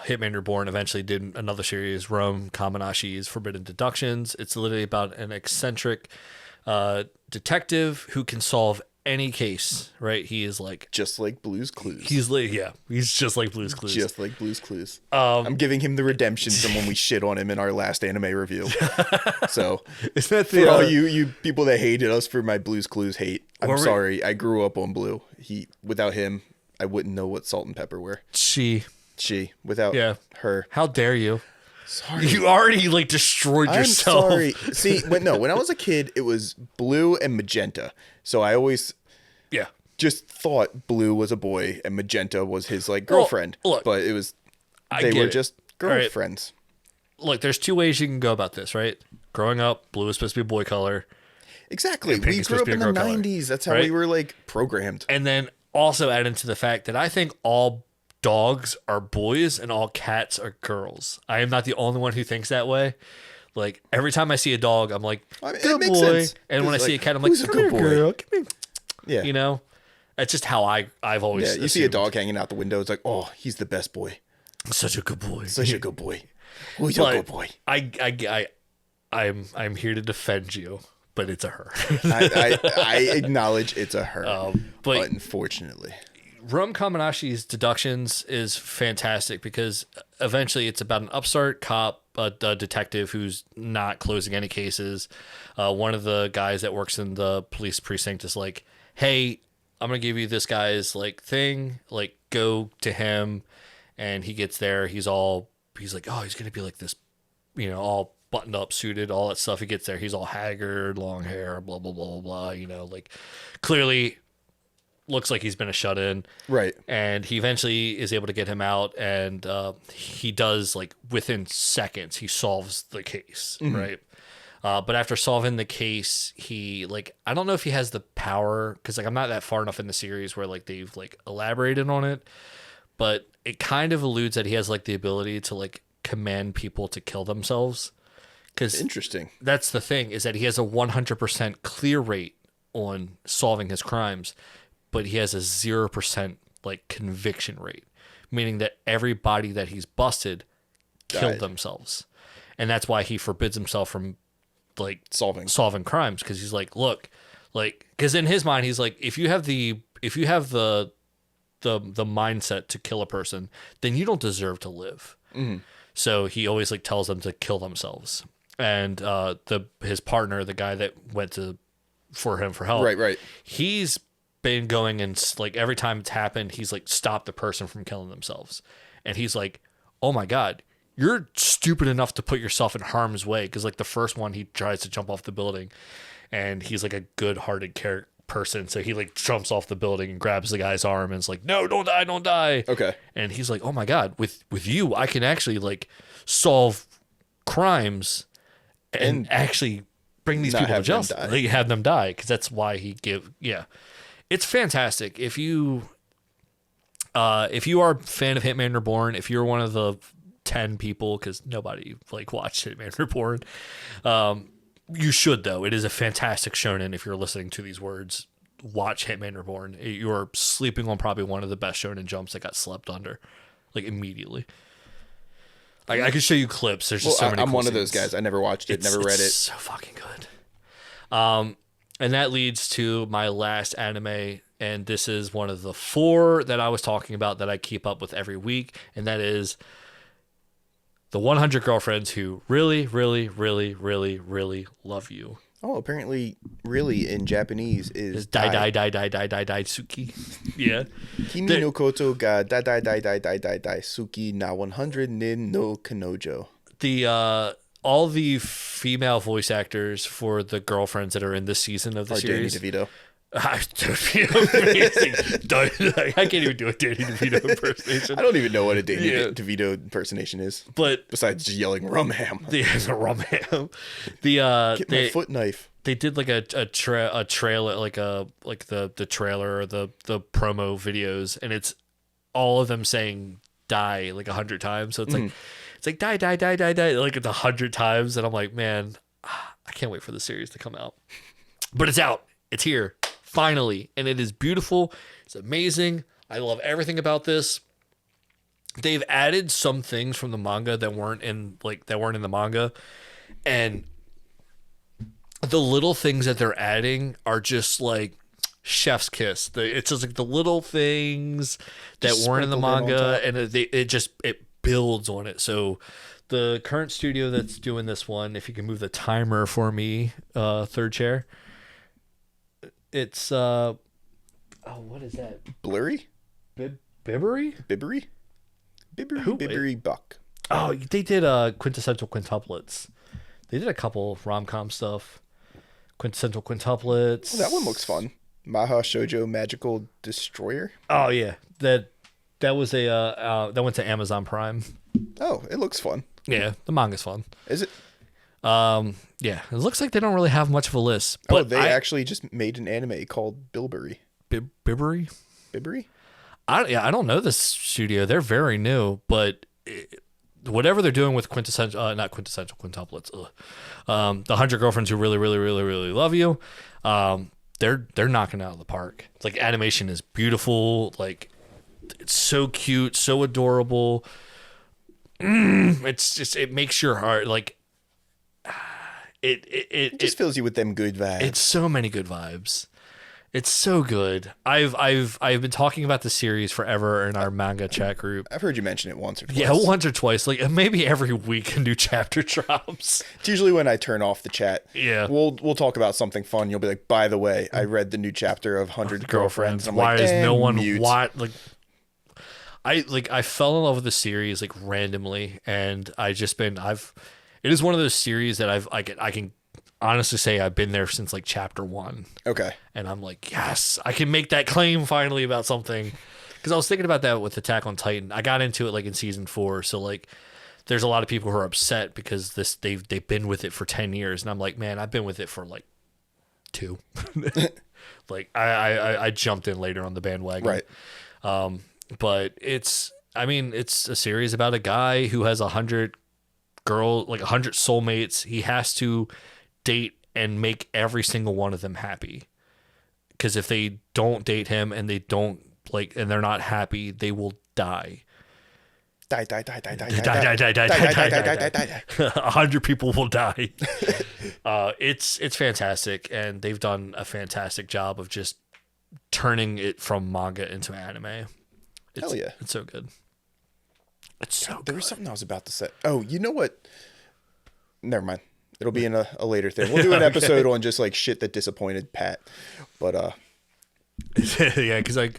Hitman Reborn eventually did another series, Ron Komanashi's Forbidden Deductions. It's literally about an eccentric detective who can solve any case, right? He is like just like Blue's Clues. He's just like Blue's Clues. Just like Blue's Clues. I'm giving him the redemption from when we shit on him in our last anime review. So is that for all you people that hated us for my Blue's Clues hate, I'm sorry. I grew up on Blue. Without him, I wouldn't know what salt and pepper were. Without her. How dare you? Sorry. You already like destroyed yourself. I'm sorry. See, when I was a kid, it was blue and magenta. So I always just thought blue was a boy and magenta was his like girlfriend. Well, look, but they were just girlfriends. Right. Look, there's 2 ways you can go about this, right? Growing up, blue is supposed to be a boy color. Exactly. We grew up in the 90s. That's how we were like programmed. And then also add into the fact that I think all dogs are boys and all cats are girls. I am not the only one who thinks that way. Like every time I see a dog, I'm like, good boy. Sense. And when I see a cat, I'm like, come here, girl. Come here. Yeah. You know, that's just how I've always. Yeah. You see a dog hanging out the window, it's like, oh, he's the best boy. Such a good boy. Such a good boy. Who's a good boy? I'm here to defend you, but it's a her. I acknowledge it's a her, but unfortunately. Rum Kamanashi's deductions is fantastic because eventually it's about an upstart cop, a detective who's not closing any cases. One of the guys that works in the police precinct is like, hey, I'm going to give you this guy's like thing, like go to him. And he gets there. He's like, oh, he's going to be like this, all buttoned up, suited, all that stuff. He gets there. He's all haggard, long hair, blah, blah, blah, blah, blah, like clearly looks like he's been a shut-in. Right. And he eventually is able to get him out. And he does, like, within seconds, he solves the case, right? But after solving the case, he, like, I don't know if he has the power, because, like, I'm not that far enough in the series where, like, they've, like, elaborated on it. But it kind of alludes that he has, like, the ability to, like, command people to kill themselves. Because interesting. That's the thing, is that he has a 100% clear rate on solving his crimes, but he has a 0% like conviction rate, meaning that everybody that he's busted killed themselves. And that's why he forbids himself from like solving crimes. Cause he's like, look, like, cause in his mind, he's like, if you have the mindset to kill a person, then you don't deserve to live. So he always like tells them to kill themselves. And his partner, the guy that went for him for help, right, he's been going and like every time it's happened, he's like stopped the person from killing themselves. And he's like, oh my God, you're stupid enough to put yourself in harm's way. Cause like the first one, he tries to jump off the building and he's like a good hearted person. So he like jumps off the building and grabs the guy's arm and is like, no, don't die. Okay. And he's like, oh my God, with you, I can actually like solve crimes and actually bring these people to justice. Like, have them die. Cause that's why it's fantastic. If you are a fan of Hitman Reborn, if you're one of the 10 people, because nobody like watched Hitman Reborn, you should though. It is a fantastic shonen. If you're listening to these words, watch Hitman Reborn. You're sleeping on probably one of the best shonen jumps that got slept under, like immediately. I could show you clips. There's just so many. I'm one of those guys. I never watched it, never read it. It's so fucking good. And that leads to my last anime, and this is one of the 4 that I was talking about that I keep up with every week, and that is The 100 Girlfriends Who Really, Really, Really, Really, Really Love You. Oh, apparently, really in Japanese is dai suki. Yeah. Kimi no koto ga dai suki na 100 nin no kanojo. All the female voice actors for the girlfriends that are in this season of the series. Danny DeVito. Amazing. I can't even do a Danny DeVito impersonation. I don't even know what a Danny DeVito impersonation is. But besides just yelling rum ham. There's a rum ham. Get my foot knife. They did like a trailer, like the trailer or the promo videos, and it's all of them saying die like 100 times. So it's like it's like die like 100 times, and I'm like, man, I can't wait for the series to come out. But it's out. It's here. Finally, and it is beautiful. It's amazing. I love everything about this. They've added some things from the manga that weren't in the manga, and the little things that they're adding are just like chef's kiss. It's just like the little things that weren't in the manga, and it builds on it. So the current studio that's doing this one, if you can move the timer for me, third chair. It's what is that? Blurry? Bibbery? Bibbery Buck. Oh, they did Quintessential Quintuplets. They did a couple rom-com stuff. Quintessential Quintuplets. Oh, that one looks fun. Maha Shoujo Magical Destroyer. Oh yeah, that was that went to Amazon Prime. Oh, it looks fun. Yeah, the manga's fun. Is it? Yeah, it looks like they don't really have much of a list. But they actually just made an anime called Bilberry. Bibbery? Bibbery? I don't know this studio. They're very new, but whatever they're doing with not quintessential quintuplets, the 100 Girlfriends Who Really, Really, Really, Really Love You, they're knocking it out of the park. It's like animation is beautiful, like it's so cute, so adorable. It makes your heart like. It just fills you with them good vibes. It's so many good vibes. It's so good. I've been talking about the series forever in our manga chat group. I've heard you mention it once or twice. Yeah, once or twice. Like maybe every week a new chapter drops. It's usually when I turn off the chat. Yeah. We'll talk about something fun. You'll be like, by the way, I read the new chapter of 100 Girlfriends. And I'm Why like, is no one mute. I fell in love with the series like randomly, and it is one of those series that I can honestly say I've been there since like chapter 1. Okay. And I'm like, yes, I can make that claim finally about something. Because I was thinking about that with Attack on Titan. I got into it like in season 4, so like there's a lot of people who are upset because they've been with it for 10 years, and I'm like, man, I've been with it for like 2. Like I jumped in later on the bandwagon. Right. But it's a series about a guy who has 100 soulmates. He has to date and make every single one of them happy. Because if they don't date him and they don't and they're not happy, they will die. Die. 100 people will die. It's fantastic, and they've done a fantastic job of just turning it from manga into anime. Hell yeah. It's so good. It's so good. There was something I was about to say. Oh, you know what? Never mind. It'll be in a later thing. We'll do an episode on just like shit that disappointed Pat. But yeah, because I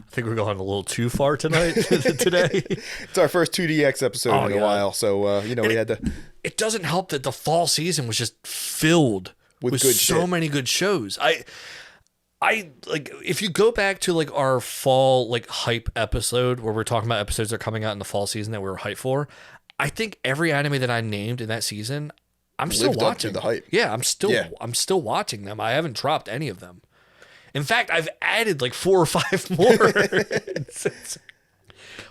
think we're going a little too far today. It's our first 2DX episode in a while, so we had to. It doesn't help that the fall season was just filled with good so shit. many good shows. I like if you go back to like our fall like hype episode where we're talking about episodes that are coming out in the fall season that we were hyped for. I think every anime that I named in that season, I'm still Lived up to watching. the hype. Yeah, I'm still watching them. I haven't dropped any of them. In fact, I've added like 4 or 5 more.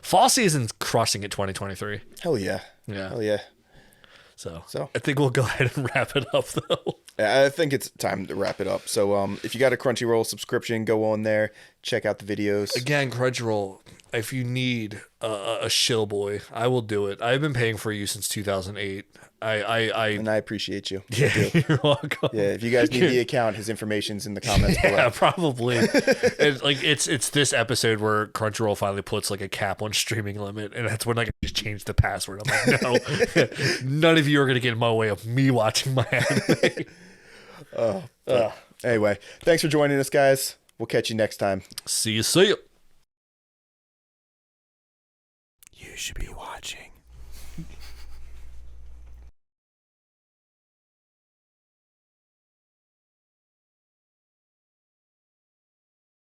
Fall season's crushing it 2023. Hell yeah. Yeah. Hell yeah. So So. I think we'll go ahead and wrap it up though. I think it's time to wrap it up. So if you got a Crunchyroll subscription, go on there, check out the videos. Again, Crunchyroll, if you need a shill boy, I will do it. I've been paying for you since 2008. And I appreciate you. Yeah, you're welcome. Yeah, if you guys need the account, his information's in the comments below. Yeah, probably. And like it's this episode where Crunchyroll finally puts like a cap on streaming limit, and that's when I just change the password. I'm like, no, none of you are gonna get in my way of me watching my anime. Anyway, thanks for joining us, guys. We'll catch you next time. See you. You should be watching.